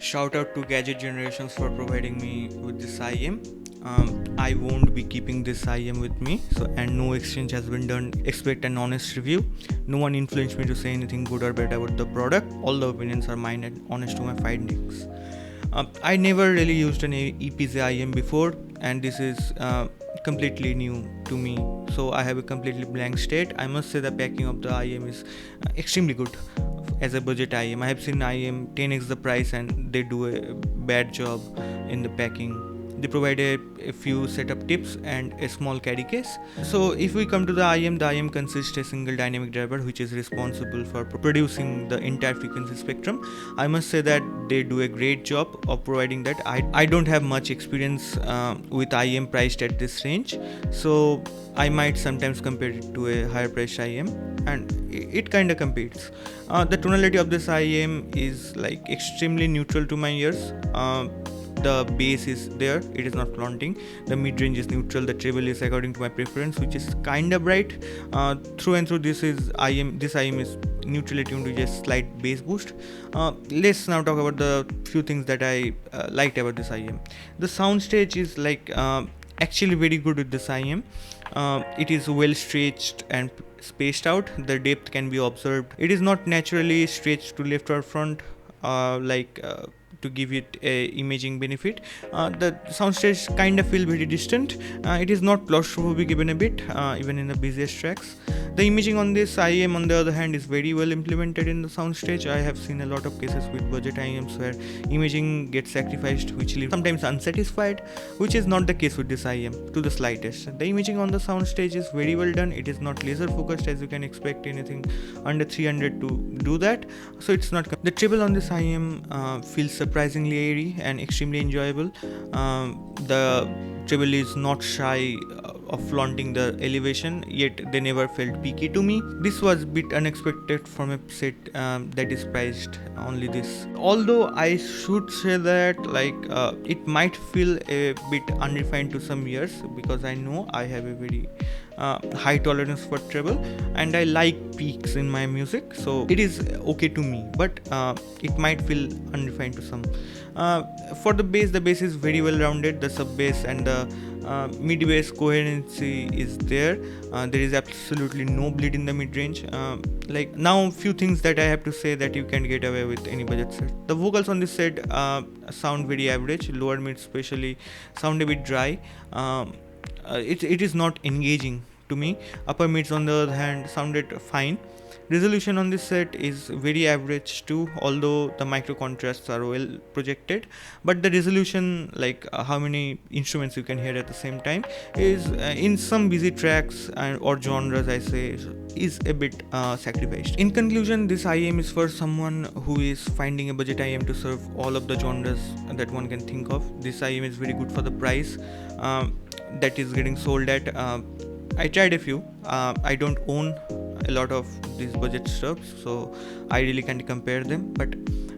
Shout out to Gadget Generations for providing me with this IM. I won't be keeping this IM with me, so and no exchange has been done. Expect an honest review. No one influenced me to say anything good or bad about the product. All the opinions are mine and honest to my findings. I never really used an EPZ IM before, and this is completely new to me. So I have a completely blank state. I must say the packing of the IM is extremely good as a budget IM. I have seen IM 10x the price and they do a bad job in the packing. They provide a few setup tips and a small carry case. So if we come to the IM consists a single dynamic driver which is responsible for producing the entire frequency spectrum. I must say that they do a great job of providing that. I don't have much experience with IM priced at this range, so I might sometimes compare it to a higher priced IM, and it kind of competes. The tonality of this IM is like extremely neutral to my ears. The bass is there, it is not flaunting. The mid-range is neutral. The treble is according to my preference, which is kind of bright. Through and through, this IM is neutrally tuned with a slight bass boost. Let's now talk about the few things that I liked about this IM. The soundstage is like actually very good with this IM. It is well stretched and spaced out. The depth can be observed. It is not naturally stretched to left or front to give it a imaging benefit. The soundstage kind of feel very distant. It is not claustrophobic even a bit, even in the busiest tracks. The imaging on this IM, on the other hand, is very well implemented in the soundstage. I have seen a lot of cases with budget IMs where imaging gets sacrificed, which leaves sometimes unsatisfied, which is not the case with this IM to the slightest. The imaging on the soundstage is very well done. It is not laser focused, as you can expect anything under 300 to do that. So it's not. The treble on this IM feels surprisingly airy and extremely enjoyable. The treble is not shy of flaunting the elevation, yet they never felt peaky to me. This was a bit unexpected from a set that is priced only this. Although I should say that it might feel a bit unrefined to some ears, because I know I have a very high tolerance for treble and I like peaks in my music, so it is okay to me, but it might feel unrefined to some. For the bass is very well rounded. The sub bass and the mid bass coherency is there. There is absolutely no bleed in the mid range. Now few things that I have to say that you can get away with any budget set. The vocals on this set sound very average. Lower mid especially sound a bit dry. It is not engaging to me. Upper mids on the other hand sounded fine. Resolution on this set is very average too, although the micro contrasts are well projected, but the resolution, how many instruments you can hear at the same time, is in some busy tracks or genres I say is a bit sacrificed. In conclusion, this IM is for someone who is finding a budget IM to serve all of the genres that one can think of. This IM is very good for the price that is getting sold at. I tried a few. I don't own a lot of these budget stuff, so I really can't compare them, but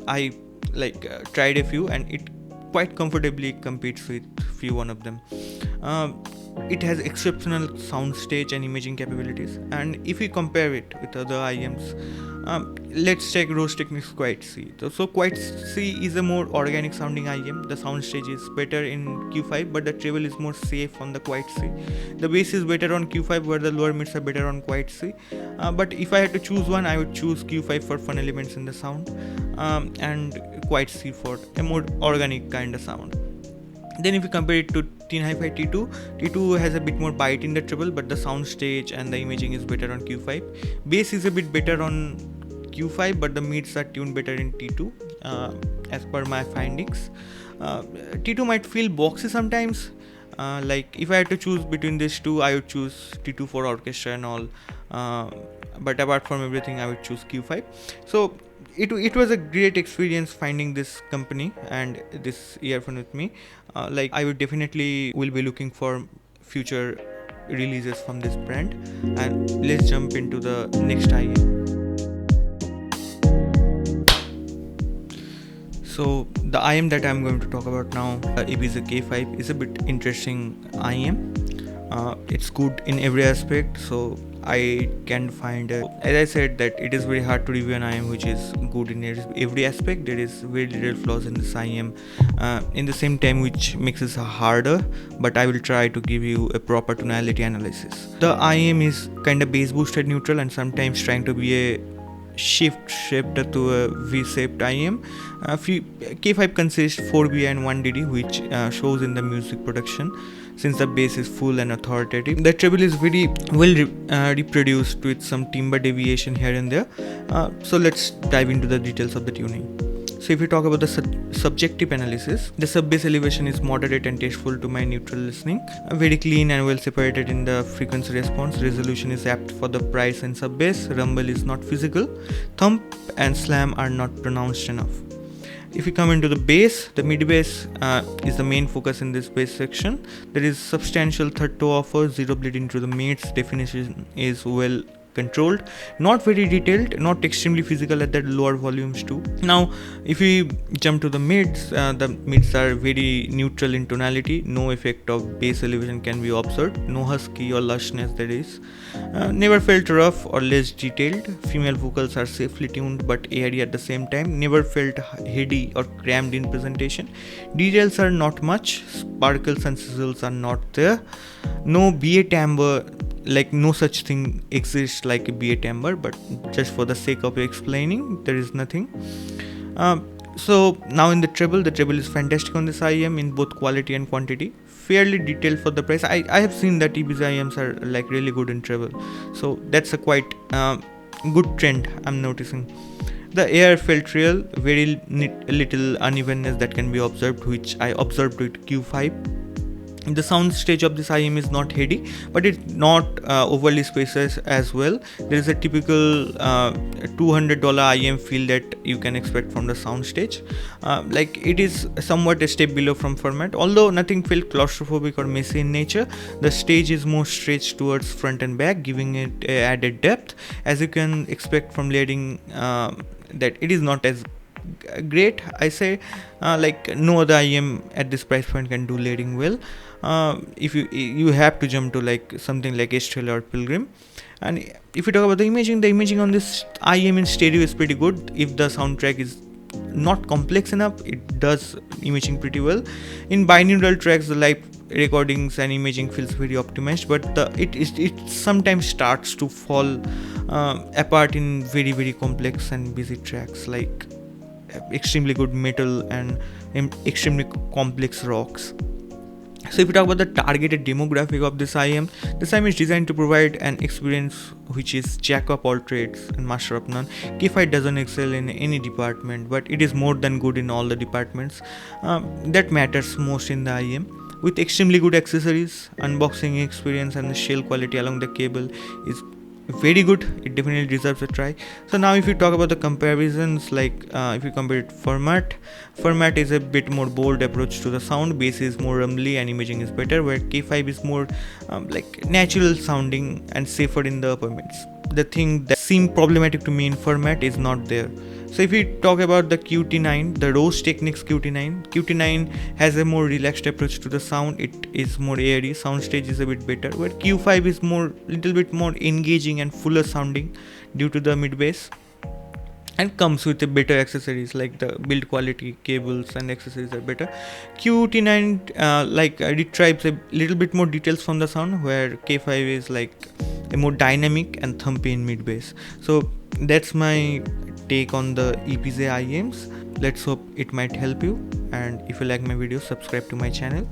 I tried a few and it quite comfortably competes with few one of them. It has exceptional soundstage and imaging capabilities, and if we compare it with other IMs, let's check RoseTechnics QuietSea. So QuietSea is a more organic sounding IM. The soundstage is better in Q5, but the treble is more safe on the QuietSea. The bass is better on Q5, where the lower mids are better on QuietSea. But if I had to choose one, I would choose Q5 for fun elements in the sound, and QuietSea for a more organic kind of sound. Then if you compare it to Teen Hi-Fi T2 has a bit more bite in the treble, but the soundstage and the imaging is better on Q5. Bass is a bit better on Q5, but the mids are tuned better in T2 as per my findings. T2 might feel boxy sometimes. If I had to choose between these two, I would choose T2 for orchestra and all, but apart from everything I would choose Q5. So it was a great experience finding this company and this earphone with me. I would definitely will be looking for future releases from this brand. And let's jump into the next IM. So the IM that I'm going to talk about now, EPZ K5, is a bit interesting IM. It's good in every aspect, so I can find as I said that it is very hard to review an IM which is good in every aspect. There is very little flaws in this IM in the same time, which makes it harder, but I will try to give you a proper tonality analysis. The IM is kind of bass boosted neutral and sometimes trying to be a shift shifter to a V-shaped IM. K5 consists 4BI and 1DD, which shows in the music production since the bass is full and authoritative. The treble is very well reproduced with some timbre deviation here and there. So let's dive into the details of the tuning. So if we talk about the subjective analysis, the sub-bass elevation is moderate and tasteful to my neutral listening. Very clean and well separated in the frequency response. Resolution is apt for the price and sub-bass. Rumble is not physical. Thump and slam are not pronounced enough. If we come into the bass, the mid bass is the main focus in this bass section. There is substantial third toe offer, zero bleed into the mids. Definition is well controlled, not very detailed, not extremely physical at the lower volumes too. Now if we jump to the mids are very neutral in tonality. No effect of bass elevation can be observed, no husky or lushness there is. Never felt rough or less detailed. Female vocals are safely tuned but airy at the same time. Never felt heady or crammed in presentation. Details are not much, sparkles and sizzles are not there. No BA timbre, like no such thing exists like a BA timbre, but just for the sake of explaining, there is nothing. So now in the treble is fantastic on this IM in both quality and quantity. Fairly detailed for the price. I have seen that EPZ IMs are like really good in treble, so that's a quite good trend I'm noticing. The air felt real, very little unevenness that can be observed, which I observed with Q5. The sound stage of this IM is not heady, but it's not overly spacious as well. There is a typical $200 IM feel that you can expect from the sound stage. Like it is somewhat a step below from Fermat, although nothing felt claustrophobic or messy in nature. The stage is more stretched towards front and back, giving it added depth. As you can expect from layering, that it is not as great, I say. Like no other IM at this price point can do layering well. If you have to jump to like something like Estrella or Pilgrim. And if we talk about the imaging on this IM in stereo is pretty good. If the soundtrack is not complex enough, it does imaging pretty well. In binaural tracks, the live recordings and imaging feels very optimized, but it sometimes starts to fall apart in very very complex and busy tracks like extremely good metal and extremely complex rocks. So if we talk about the targeted demographic of this IM is designed to provide an experience which is jack of all trades and master of none. K5 doesn't excel in any department, but it is more than good in all the departments that matters most in the IM. With extremely good accessories, unboxing experience and the shell quality along the cable is very good. It definitely deserves a try. So now if you talk about the comparisons, like if you compare it, Fermat is a bit more bold approach to the sound. Bass is more rumbly and imaging is better, where K5 is more like natural sounding and safer in the upper mids. The thing that seemed problematic to me in Fermat is not there. So if we talk about the QT9, the RoseTechnics QT9 has a more relaxed approach to the sound. It is more airy, soundstage is a bit better, where Q5 is little bit more engaging and fuller sounding due to the mid bass, and comes with a better accessories like the build quality, cables and accessories are better. QT9 retrieves a little bit more details from the sound, where K5 is like a more dynamic and thumpy in mid bass. So that's my take on the EPZ IMs. Let's hope it might help you, and if you like my video, subscribe to my channel.